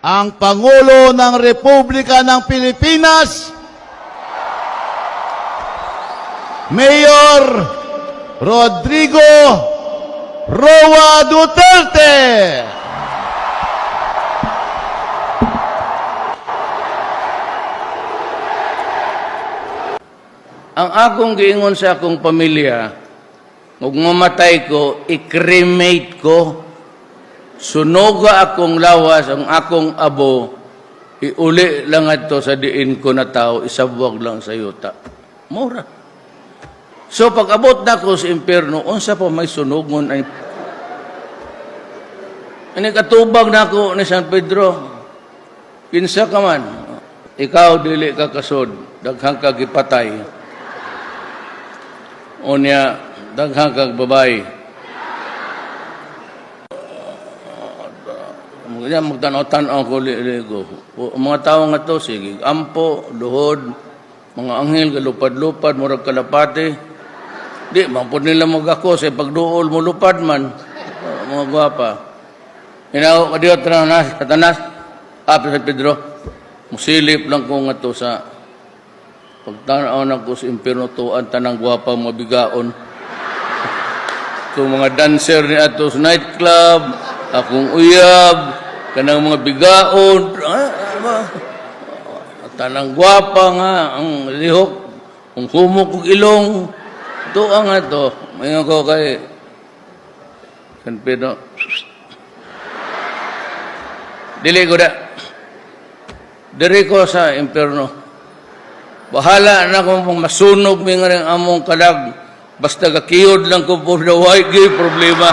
ang Pangulo ng Republika ng Pilipinas, Mayor Rodrigo Roa Duterte. Ang akong giingon sa akong pamilya, kung mamatay ko, i-cremate ko, sunoga akong lawas, ang akong abo, iuli lang ito sa diin ko na tao, isabuwag lang sa yuta. Mura. So pag abot na ko sa impyerno, unsa pa may sunogon ay ini katubag na ako ni San Pedro. Kinsa ka man, ikaw dili ka kasod, daghang ka gipatay. Unya, daghang kag babay. Magtanaw-tanaw ko ligo. Mga tao nga to, sige, ampo, luhod, mga anghel, galupad-lupad, murag kalapate. Di, mampun nila mag-ako sa pagduol mo lupad man. Mga gwapa. Hinaw, kadiyot na katanas, San Pedro, musilip lang ko nga to sa pagtanaw na ko sa impyerno to, ang tanang gwapa mga bigaon. Itong mga dancer ni ato sa nightclub, akong uyab, kanang mga bigaon, tanang gwapa nga, ang lihok, ang humok kong ilong, ito ang ato. Ngayon ko kay San Pedro, dili ko da, diri ko sa impyerno. Bahala na kung masunog mi nga rin among kalag. Basta kakiyod lang ko po na huwag problema.